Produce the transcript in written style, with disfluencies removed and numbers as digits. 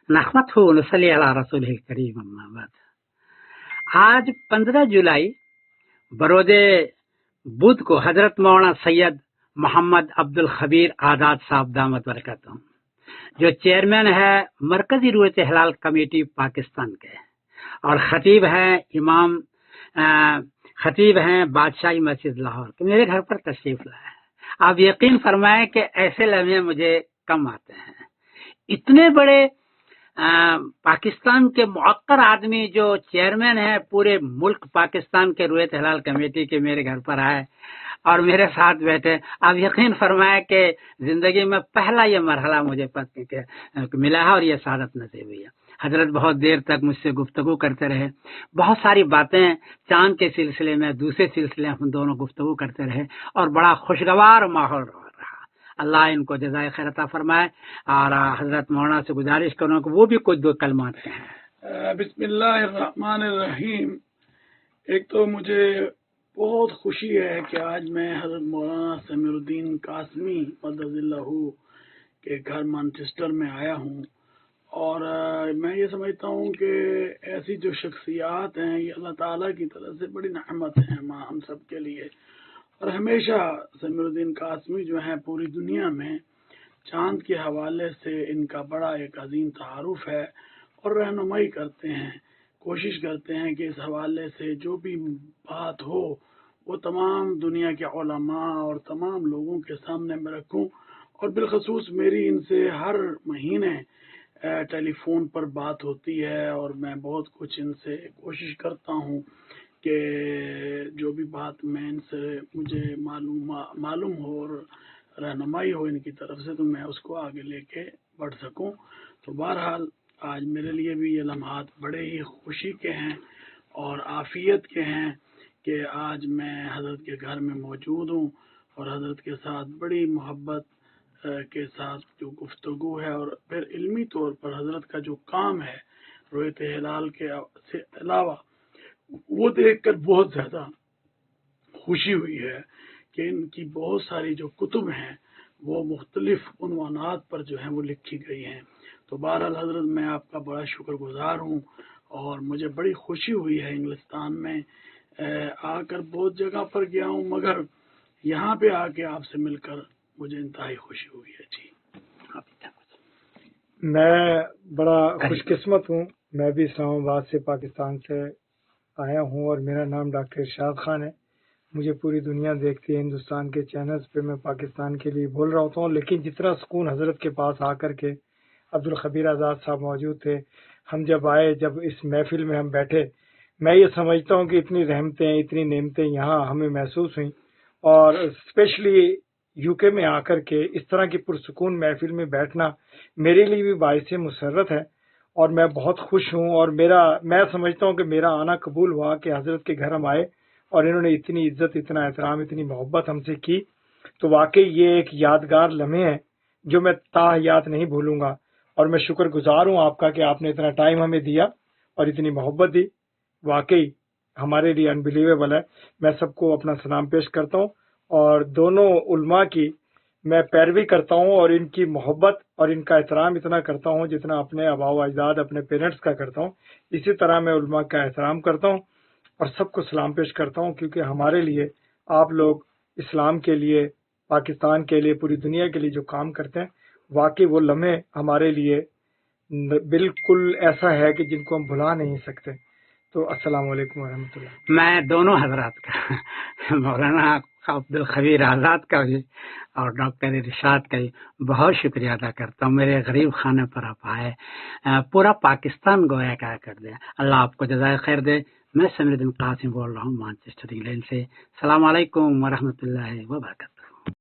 نحمده ونصلي على رسوله الكريم اما بعد. آج 15 جولائی بروز بدھ کو حضرت مولانا سید محمد عبد الخبیر آزاد صاحب دامت برکاتہ جو چیئرمین ہے مرکزی رویت ہلال کمیٹی پاکستان کے اور خطیب ہیں بادشاہی مسجد لاہور کے، میرے گھر پر تشریف لائے. آپ یقین فرمائیں کہ ایسے لمحے مجھے کم آتے ہیں. اتنے بڑے پاکستان کے معقر آدمی جو چیئرمین ہے پورے ملک پاکستان کے رویت ہلال کمیٹی کے، میرے گھر پر آئے اور میرے ساتھ بیٹھے. آپ یقین فرمائیں کہ زندگی میں پہلا یہ مرحلہ مجھے ملا ہے اور یہ سعادت نصیب ہوئی ہے. حضرت بہت دیر تک مجھ سے گفتگو کرتے رہے، بہت ساری باتیں چاند کے سلسلے میں، دوسرے سلسلے ہم دونوں گفتگو کرتے رہے اور بڑا خوشگوار ماحول رہا. اللہ ان کو جزائے خیر عطا فرمائے. اور حضرت مولانا سے گزارش کروں کہ وہ بھی کچھ دو کلمات ہیں. بسم اللہ الرحمن الرحیم. ایک تو مجھے بہت خوشی ہے کہ آج میں حضرت مولانا سمیر الدین قاسمی مدد اللہ کے گھر مانچسٹر میں آیا ہوں، اور میں یہ سمجھتا ہوں کہ ایسی جو شخصیات ہیں یہ اللہ تعالیٰ کی طرف سے بڑی نعمت ہیں ہم سب کے لیے. اور ہمیشہ سمیر الدین قاسمی جو ہیں پوری دنیا میں چاند کے حوالے سے ان کا بڑا ایک عظیم تعارف ہے اور رہنمائی کرتے ہیں، کوشش کرتے ہیں کہ اس حوالے سے جو بھی بات ہو وہ تمام دنیا کے علماء اور تمام لوگوں کے سامنے میں رکھوں. اور بالخصوص میری ان سے ہر مہینے ٹیلی فون پر بات ہوتی ہے اور میں بہت کچھ ان سے کوشش کرتا ہوں کہ جو بھی بات میں ان سے مجھے معلوم ہو اور رہنمائی ہو ان کی طرف سے تو میں اس کو آگے لے کے بڑھ سکوں. تو بہرحال آج میرے لیے بھی یہ لمحات بڑے ہی خوشی کے ہیں اور عافیت کے ہیں کہ آج میں حضرت کے گھر میں موجود ہوں اور حضرت کے ساتھ بڑی محبت کے ساتھ جو گفتگو ہے، اور پھر علمی طور پر حضرت کا جو کام ہے رویت ہلال کے سے علاوہ وہ دیکھ کر بہت زیادہ خوشی ہوئی ہے کہ ان کی بہت ساری جو کتب ہیں وہ مختلف عنوانات پر جو ہیں وہ لکھی گئی ہیں. تو بہرحال حضرت میں آپ کا بڑا شکر گزار ہوں اور مجھے بڑی خوشی ہوئی ہے. انگلستان میں آ کر بہت جگہ پر گیا ہوں مگر یہاں پہ آ کے آپ سے مل کر مجھے انتہائی خوشی ہوئی ہے. جی میں بڑا خوش قسمت ہوں. میں بھی اسلام آباد سے پاکستان سے آیا ہوں اور میرا نام ڈاکٹر ارشاد خان ہے. مجھے پوری دنیا دیکھتی ہے، ہندوستان کے چینلز پہ میں پاکستان کے لیے بول رہا ہوتا ہوں، لیکن جتنا سکون حضرت کے پاس آ کر کے عبد الخبیر آزاد صاحب موجود تھے، ہم جب آئے، جب اس محفل میں ہم بیٹھے، میں یہ سمجھتا ہوں کہ اتنی رحمتیں اتنی نعمتیں یہاں ہمیں محسوس ہوئیں. اور اسپیشلی یو کے میں آ کر کے اس طرح کی پرسکون محفل میں بیٹھنا میرے لیے بھی باعث مسرت ہے اور میں بہت خوش ہوں. اور میں سمجھتا ہوں کہ میرا آنا قبول ہوا کہ حضرت کے گھر ہم آئے اور انہوں نے اتنی عزت، اتنا احترام، اتنی محبت ہم سے کی. تو واقعی یہ ایک یادگار لمحے ہیں جو میں تاحیات نہیں بھولوں گا. اور میں شکر گزار ہوں آپ کا کہ آپ نے اتنا ٹائم ہمیں دیا اور اتنی محبت دی. واقعی ہمارے لیے انبلیویبل ہے. میں سب کو اپنا سلام پیش کرتا ہوں اور دونوں علماء کی میں پیروی کرتا ہوں اور ان کی محبت اور ان کا احترام اتنا کرتا ہوں جتنا اپنے آباء و اجداد، اپنے پیرنٹس کا کرتا ہوں. اسی طرح میں علماء کا احترام کرتا ہوں اور سب کو سلام پیش کرتا ہوں، کیونکہ ہمارے لیے آپ لوگ اسلام کے لیے، پاکستان کے لیے، پوری دنیا کے لیے جو کام کرتے ہیں، واقعی وہ لمحے ہمارے لیے بالکل ایسا ہے کہ جن کو ہم بھلا نہیں سکتے. تو السلام علیکم ورحمۃ اللہ. میں دونوں حضرات کا، مولانا عبد الخبیر آزاد کا بھی اور ڈاکٹر ارشاد کا بھی بہت شکریہ ادا کرتا ہوں. میرے غریب خانے پر آپ آئے، پورا پاکستان گویا کیا کر دیا. اللہ آپ کو جزائے خیر دے. میں سمیر الدین قاسم بول رہا ہوں مانچسٹر انگلینڈ سے. السلام علیکم ورحمۃ اللہ وبرکاتہ.